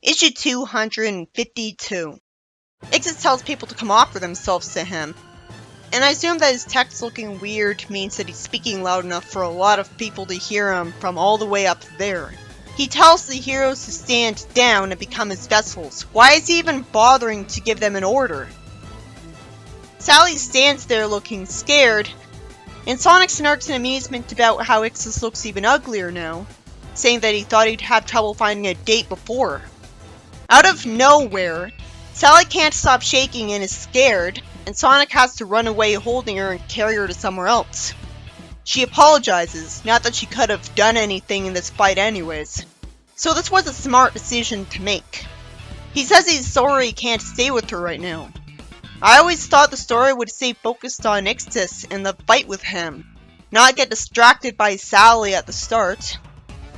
Issue 252. Ixis tells people to come offer themselves to him, and I assume that his text looking weird means that he's speaking loud enough for a lot of people to hear him from all the way up there. He tells the heroes to stand down and become his vessels. Why is he even bothering to give them an order? Sally stands there looking scared, and Sonic snarks in amusement about how Ixis looks even uglier now, saying that he thought he'd have trouble finding a date before. Out of nowhere, Sally can't stop shaking and is scared, and Sonic has to run away holding her and carry her to somewhere else. She apologizes, not that she could have done anything in this fight anyways. So this was a smart decision to make. He says he's sorry he can't stay with her right now. I always thought the story would stay focused on Ixis and the fight with him, not get distracted by Sally at the start.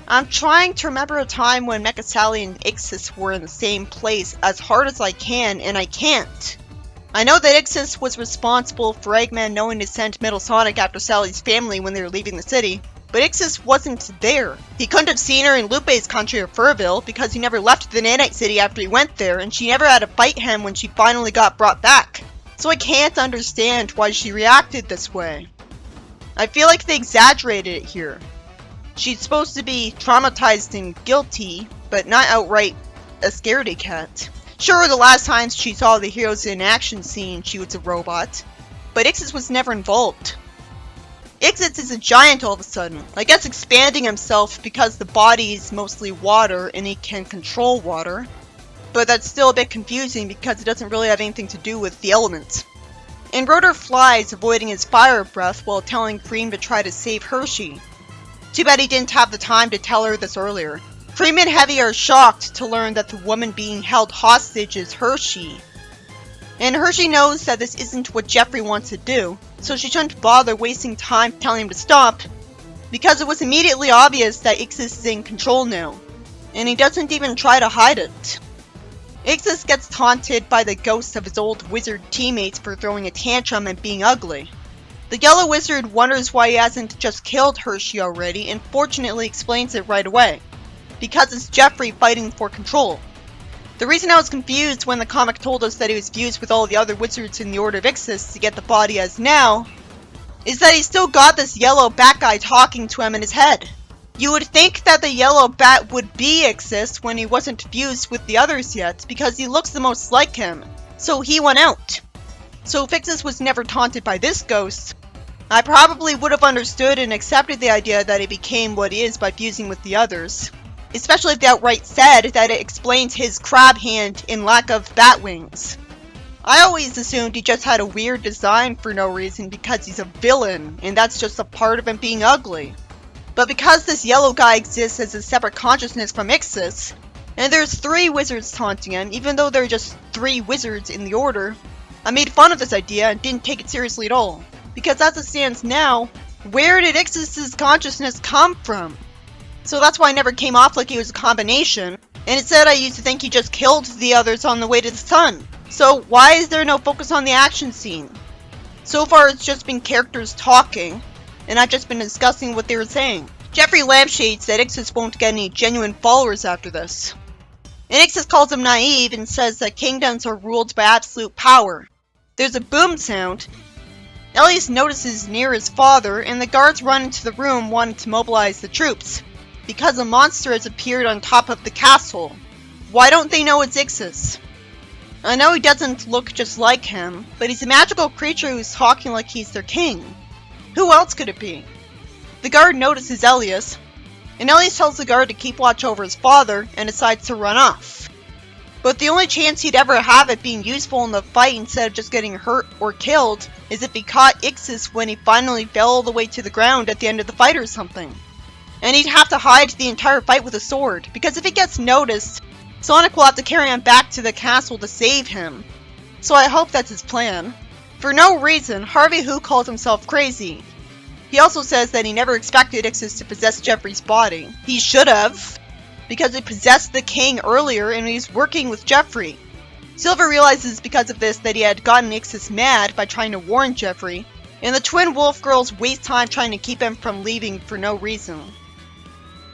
I'm trying to remember a time when Mecha Sally and Ixis were in the same place as hard as I can, and I can't. I know that Ixis was responsible for Eggman knowing to send Metal Sonic after Sally's family when they were leaving the city, but Ixis wasn't there. He couldn't have seen her in Lupe's country of Furville because he never left the Nanite City after he went there, and she never had to fight him when she finally got brought back. So I can't understand why she reacted this way. I feel like they exaggerated it here. She's supposed to be traumatized and guilty, but not outright a scaredy cat. Sure, the last times she saw the heroes in an action scene, she was a robot, but Ixis was never involved. Ixis is a giant all of a sudden, I guess expanding himself because the body is mostly water and he can control water, but that's still a bit confusing because it doesn't really have anything to do with the elements. And Rotor flies, avoiding his fire breath while telling Cream to try to save Hershey. Too bad he didn't have the time to tell her this earlier. Cream and Heavy are shocked to learn that the woman being held hostage is Hershey. And Hershey knows that this isn't what Jeffrey wants to do, so she shouldn't bother wasting time telling him to stop, because it was immediately obvious that Ixis is in control now, and he doesn't even try to hide it. Ixis gets taunted by the ghosts of his old wizard teammates for throwing a tantrum and being ugly. The yellow wizard wonders why he hasn't just killed Hershey already, and fortunately explains it right away. Because it's Jeffrey fighting for control. The reason I was confused when the comic told us that he was fused with all the other wizards in the Order of Ixis to get the body as now, is that he's still got this yellow bat guy talking to him in his head. You would think that the yellow bat would be Ixis when he wasn't fused with the others yet, because he looks the most like him, so he went out. So if Ixis was never taunted by this ghost, I probably would have understood and accepted the idea that he became what he is by fusing with the others. Especially if they outright said that it explains his crab hand in lack of bat wings. I always assumed he just had a weird design for no reason because he's a villain, and that's just a part of him being ugly. But because this yellow guy exists as a separate consciousness from Ixis, and there's 3 wizards taunting him, even though there are just 3 wizards in the Order, I made fun of this idea and didn't take it seriously at all. Because as it stands now, where did Ixis' consciousness come from? So that's why I never came off like he was a combination, and instead I used to think he just killed the others on the way to the sun. So why is there no focus on the action scene? So far it's just been characters talking, and I've just been discussing what they were saying. Jeffrey lampshades that Ixis won't get any genuine followers after this. And Ixis calls him naive and says that kingdoms are ruled by absolute power. There's a boom sound. Elias notices near his father, and the guards run into the room wanting to mobilize the troops, because a monster has appeared on top of the castle. Why don't they know it's Ixis? I know he doesn't look just like him, but he's a magical creature who's talking like he's their king. Who else could it be? The guard notices Elias, and Elias tells the guard to keep watch over his father, and decides to run off. But the only chance he'd ever have at being useful in the fight instead of just getting hurt or killed is if he caught Ixis when he finally fell all the way to the ground at the end of the fight or something. And he'd have to hide the entire fight with a sword, because if he gets noticed, Sonic will have to carry him back to the castle to save him. So I hope that's his plan. For no reason, Harvey Who calls himself crazy. He also says that he never expected Ixis to possess Jeffrey's body. He should have, because he possessed the king earlier and he's working with Jeffrey. Silver realizes because of this that he had gotten Ixis mad by trying to warn Jeffrey, and the twin wolf girls waste time trying to keep him from leaving for no reason.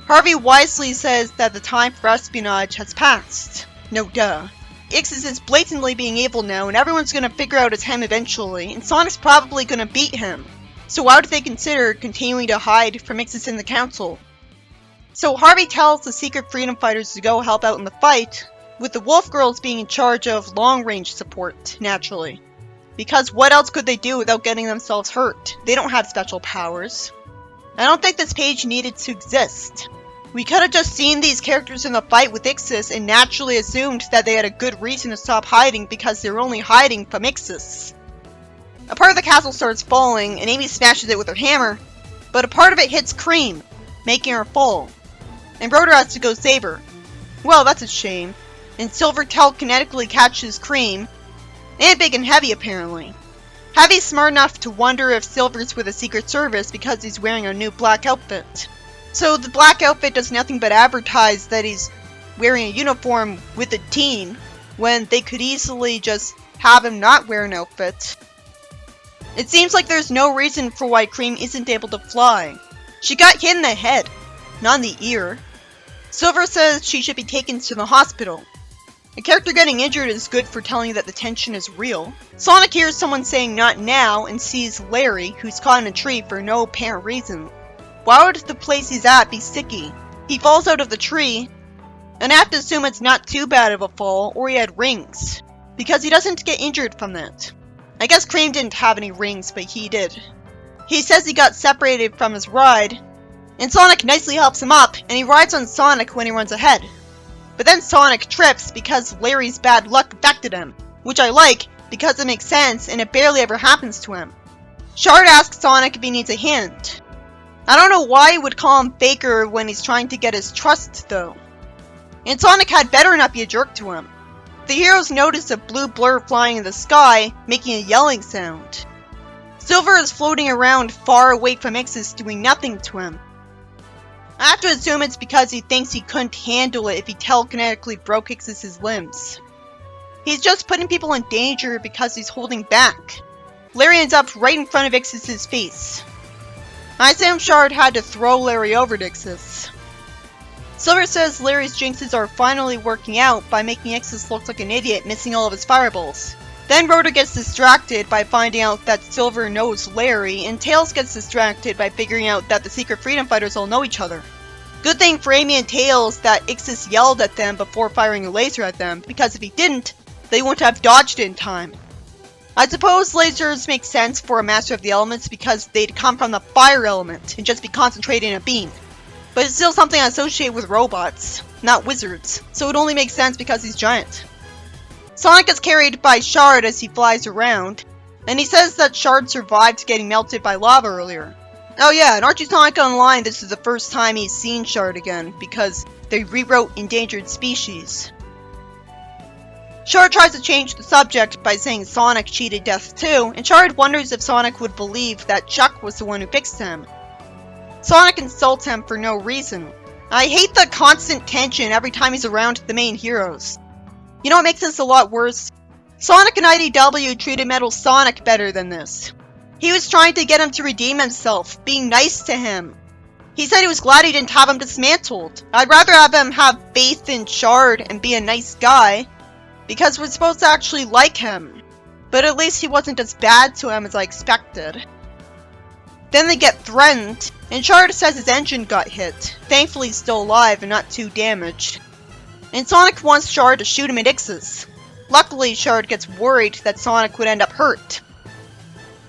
Harvey wisely says that the time for espionage has passed. No duh. Ixis is blatantly being evil now, and everyone's gonna figure out it's him eventually, and Sonic's probably gonna beat him. So why would they consider continuing to hide from Ixis in the council? So Harvey tells the secret freedom fighters to go help out in the fight, with the Wolf Girls being in charge of long-range support, naturally. Because what else could they do without getting themselves hurt? They don't have special powers. I don't think this page needed to exist. We could have just seen these characters in the fight with Ixis and naturally assumed that they had a good reason to stop hiding because they were only hiding from Ixis. A part of the castle starts falling and Amy smashes it with her hammer, but a part of it hits Cream, making her fall. And Rotor has to go save her. Well, that's a shame. And Silver telekinetically catches Cream, and Big and Heavy apparently. Heavy's smart enough to wonder if Silver's with the Secret Service because he's wearing a new black outfit. So the black outfit does nothing but advertise that he's wearing a uniform with a team, when they could easily just have him not wear an outfit. It seems like there's no reason for why Cream isn't able to fly. She got hit in the head, not in the ear. Silver says she should be taken to the hospital. A character getting injured is good for telling you that the tension is real. Sonic hears someone saying not now and sees Larry, who's caught in a tree for no apparent reason. Why would the place he's at be sticky? He falls out of the tree, and I have to assume it's not too bad of a fall or he had rings, because he doesn't get injured from that. I guess Cream didn't have any rings, but he did. He says he got separated from his ride, and Sonic nicely helps him up, and he rides on Sonic when he runs ahead. But then Sonic trips because Larry's bad luck affected him, which I like because it makes sense and it barely ever happens to him. Shard asks Sonic if he needs a hand. I don't know why he would call him Faker when he's trying to get his trust though. And Sonic had better not be a jerk to him. The heroes notice a blue blur flying in the sky, making a yelling sound. Silver is floating around far away from Ixis, doing nothing to him. I have to assume it's because he thinks he couldn't handle it if he telekinetically broke Ixis' limbs. He's just putting people in danger because he's holding back. Larry ends up right in front of Ixis' face. I assume Shard had to throw Larry over to Ixis. Silver says Larry's jinxes are finally working out by making Ixis look like an idiot missing all of his fireballs. Then Rotor gets distracted by finding out that Silver knows Larry, and Tails gets distracted by figuring out that the secret freedom fighters all know each other. Good thing for Amy and Tails that Ixis yelled at them before firing a laser at them, because if he didn't, they wouldn't have dodged it in time. I suppose lasers make sense for a Master of the Elements because they'd come from the fire element and just be concentrated in a beam. But it's still something I associate with robots, not wizards, so it only makes sense because he's giant. Sonic is carried by Shard as he flies around, and he says that Shard survived getting melted by lava earlier. Oh yeah, in Archie Sonic Online this is the first time he's seen Shard again, because they rewrote Endangered Species. Shard tries to change the subject by saying Sonic cheated death too, and Shard wonders if Sonic would believe that Chuck was the one who fixed him. Sonic insults him for no reason. I hate the constant tension every time he's around the main heroes. You know what makes this a lot worse? Sonic and IDW treated Metal Sonic better than this. He was trying to get him to redeem himself, being nice to him. He said he was glad he didn't have him dismantled. I'd rather have him have faith in Shard and be a nice guy, because we're supposed to actually like him. But at least he wasn't as bad to him as I expected. Then they get threatened, and Shard says his engine got hit. Thankfully he's still alive and not too damaged. And Sonic wants Shard to shoot him at Ixis. Luckily, Shard gets worried that Sonic would end up hurt.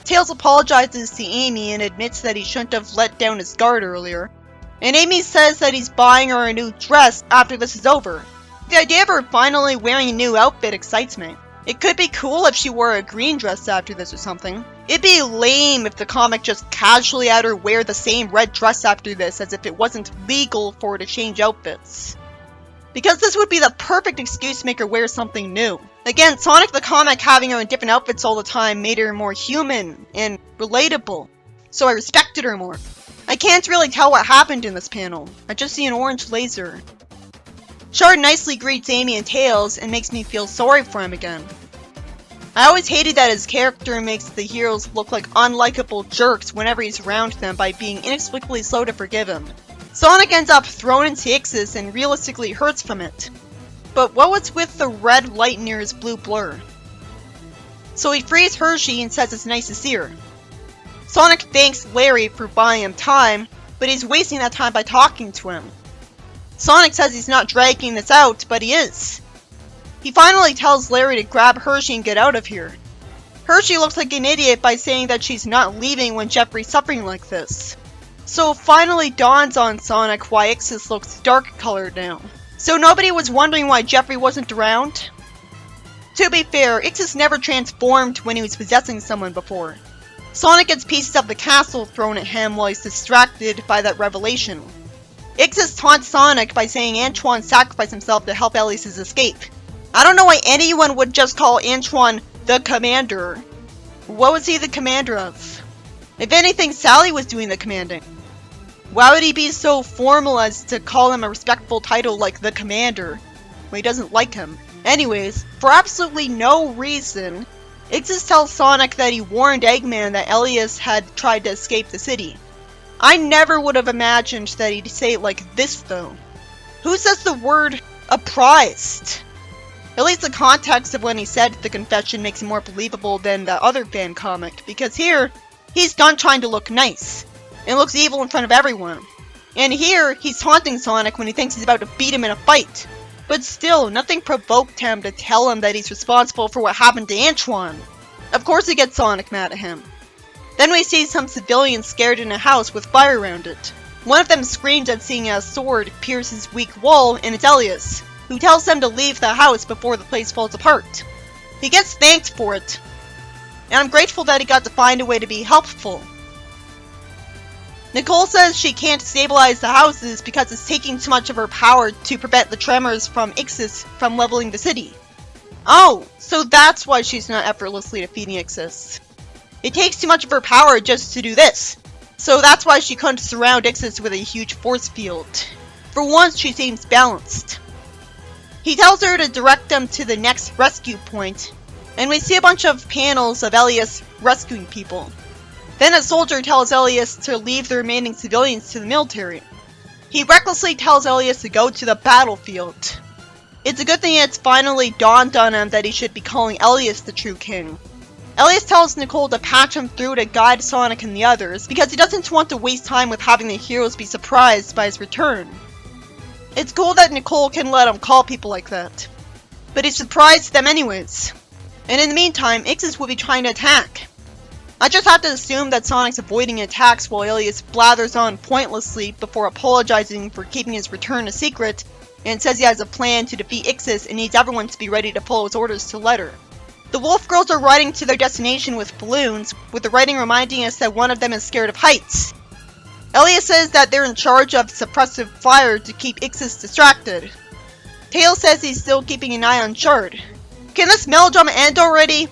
Tails apologizes to Amy and admits that he shouldn't have let down his guard earlier. And Amy says that he's buying her a new dress after this is over. The idea of her finally wearing a new outfit excites me. It could be cool if she wore a green dress after this or something. It'd be lame if the comic just casually had her wear the same red dress after this as if it wasn't legal for her to change outfits. Because this would be the perfect excuse to make her wear something new. Again, Sonic the comic having her in different outfits all the time made her more human and relatable, so I respected her more. I can't really tell what happened in this panel. I just see an orange laser. Shard nicely greets Amy and Tails and makes me feel sorry for him again. I always hated that his character makes the heroes look like unlikable jerks whenever he's around them by being inexplicably slow to forgive him. Sonic ends up thrown into Ixis and realistically hurts from it. But what was with the red light near his blue blur? So he frees Hershey and says it's nice to see her. Sonic thanks Larry for buying him time, but he's wasting that time by talking to him. Sonic says he's not dragging this out, but he is. He finally tells Larry to grab Hershey and get out of here. Hershey looks like an idiot by saying that she's not leaving when Jeffrey's suffering like this. So it finally dawns on Sonic why Ixis looks dark colored now. So nobody was wondering why Jeffrey wasn't around? To be fair, Ixis never transformed when he was possessing someone before. Sonic gets pieces of the castle thrown at him while he's distracted by that revelation. Ixis taunts Sonic by saying Antoine sacrificed himself to help Ixis escape. I don't know why anyone would just call Antoine the commander. What was he the commander of? If anything, Sally was doing the commanding. Why would he be so formal as to call him a respectful title like the commander when he doesn't like him? Anyways, for absolutely no reason, Ixis tells Sonic that he warned Eggman that Elias had tried to escape the city. I never would have imagined that he'd say it like this though. Who says the word apprised? At least the context of when he said the confession makes it more believable than the other fan comic, because here, he's done trying to look nice, and looks evil in front of everyone. And here, he's taunting Sonic when he thinks he's about to beat him in a fight. But still, nothing provoked him to tell him that he's responsible for what happened to Antoine. Of course he gets Sonic mad at him. Then we see some civilians scared in a house with fire around it. One of them screams at seeing a sword pierce his weak wall, and it's Elias, who tells them to leave the house before the place falls apart. He gets thanked for it, and I'm grateful that he got to find a way to be helpful. Nicole says she can't stabilize the houses because it's taking too much of her power to prevent the tremors from Ixis from leveling the city. Oh, so that's why she's not effortlessly defeating Ixis. It takes too much of her power just to do this. So that's why she couldn't surround Ixis with a huge force field. For once, she seems balanced. He tells her to direct them to the next rescue point, and we see a bunch of panels of Elias rescuing people. Then a soldier tells Elias to leave the remaining civilians to the military. He recklessly tells Elias to go to the battlefield. It's a good thing it's finally dawned on him that he should be calling Elias the true king. Elias tells Nicole to patch him through to guide Sonic and the others, because he doesn't want to waste time with having the heroes be surprised by his return. It's cool that Nicole can let him call people like that, but he surprised them anyways. And in the meantime, Ixis will be trying to attack. I just have to assume that Sonic's avoiding attacks while Elias blathers on pointlessly before apologizing for keeping his return a secret, and says he has a plan to defeat Ixis and needs everyone to be ready to follow his orders to the letter. The Wolf Girls are riding to their destination with balloons, with the writing reminding us that one of them is scared of heights. Elias says that they're in charge of suppressive fire to keep Ixis distracted. Tails says he's still keeping an eye on Shard. Can this melodrama end already?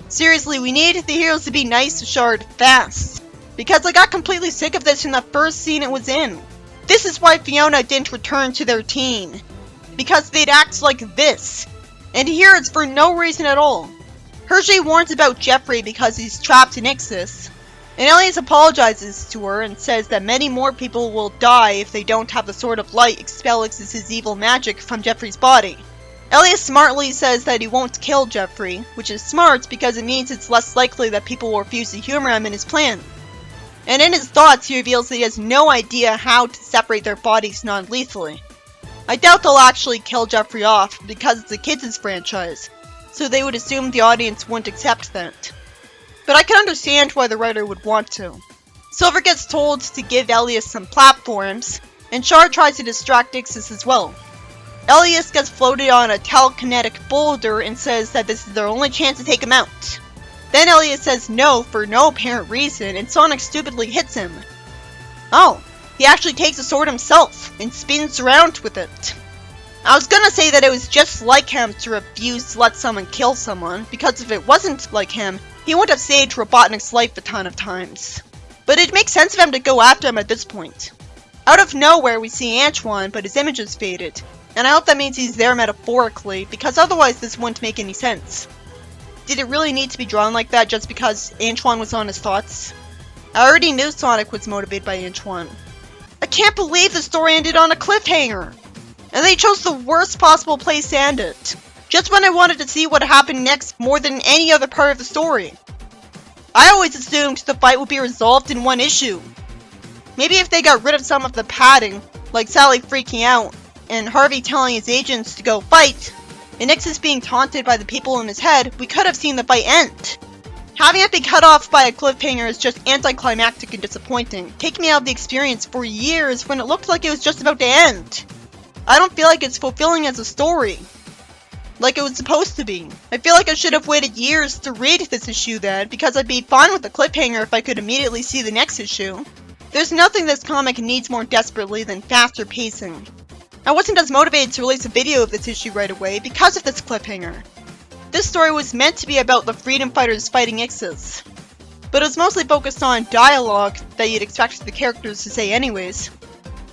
Seriously, we need the heroes to be nice to Shard fast. Because I got completely sick of this in the first scene it was in. This is why Fiona didn't return to their team. Because they'd act like this. And here it's for no reason at all. Hershey warns about Jeffrey because he's trapped in Ixis. And Elias apologizes to her and says that many more people will die if they don't have the Sword of Light expel Ixis' evil magic from Jeffrey's body. Elias smartly says that he won't kill Jeffrey, which is smart because it means it's less likely that people will refuse to humor him in his plan. And in his thoughts, he reveals that he has no idea how to separate their bodies non-lethally. I doubt they'll actually kill Jeffrey off because it's a kids' franchise, so they would assume the audience wouldn't accept that. But I can understand why the writer would want to. Silver gets told to give Elias some platforms, and Shard tries to distract Ixis as well. Elias gets floated on a telekinetic boulder and says that this is their only chance to take him out. Then Elias says no for no apparent reason, and Sonic stupidly hits him. Oh, he actually takes the sword himself and spins around with it. I was gonna say that it was just like him to refuse to let someone kill someone, because if it wasn't like him, he wouldn't have saved Robotnik's life a ton of times. But it makes sense of him to go after him at this point. Out of nowhere we see Antoine, but his image is faded. And I hope that means he's there metaphorically, because otherwise this wouldn't make any sense. Did it really need to be drawn like that just because Antoine was on his thoughts? I already knew Sonic was motivated by Antoine. I can't believe the story ended on a cliffhanger. And they chose the worst possible place to end it. Just when I wanted to see what happened next more than any other part of the story. I always assumed the fight would be resolved in one issue. Maybe if they got rid of some of the padding, like Sally freaking out, and Harvey telling his agents to go fight, and Ixis being taunted by the people in his head, we could have seen the fight end. Having it be cut off by a cliffhanger is just anticlimactic and disappointing, taking me out of the experience for years when it looked like it was just about to end. I don't feel like it's fulfilling as a story, like it was supposed to be. I feel like I should have waited years to read this issue then, because I'd be fine with the cliffhanger if I could immediately see the next issue. There's nothing this comic needs more desperately than faster pacing. I wasn't as motivated to release a video of this issue right away because of this cliffhanger. This story was meant to be about the freedom fighters fighting Ixis, but it was mostly focused on dialogue that you'd expect the characters to say anyways.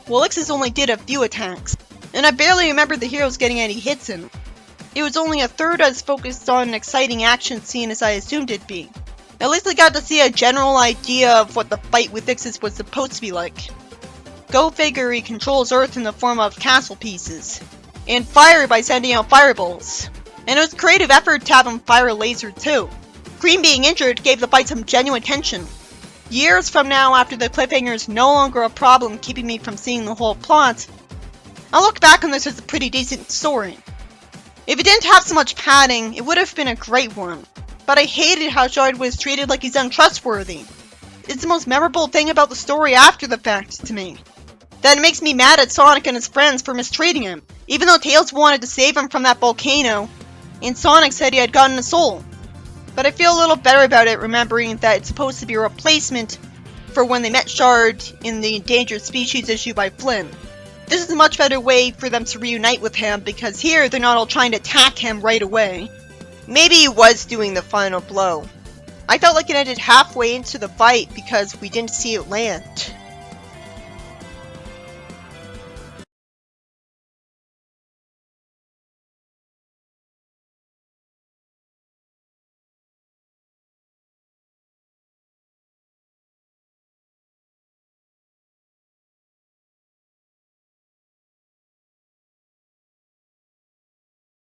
Well, Ixis only did a few attacks, and I barely remember the heroes getting any hits in. It was only a third as focused on an exciting action scene as I assumed it'd be. At least I got to see a general idea of what the fight with Ixis was supposed to be like. Go figure, he controls Earth in the form of castle pieces, and fire by sending out fireballs. And it was a creative effort to have him fire a laser too. Cream being injured gave the fight some genuine tension. Years from now, after the cliffhanger is no longer a problem keeping me from seeing the whole plot, I'll look back on this as a pretty decent story. If it didn't have so much padding, it would have been a great one. But I hated how Shard was treated like he's untrustworthy. It's the most memorable thing about the story after the fact to me. That it makes me mad at Sonic and his friends for mistreating him, even though Tails wanted to save him from that volcano, and Sonic said he had gotten a soul. But I feel a little better about it remembering that it's supposed to be a replacement for when they met Shard in the Endangered Species issue by Flynn. This is a much better way for them to reunite with him because here they're not all trying to attack him right away. Maybe he was doing the final blow. I felt like it ended halfway into the fight because we didn't see it land.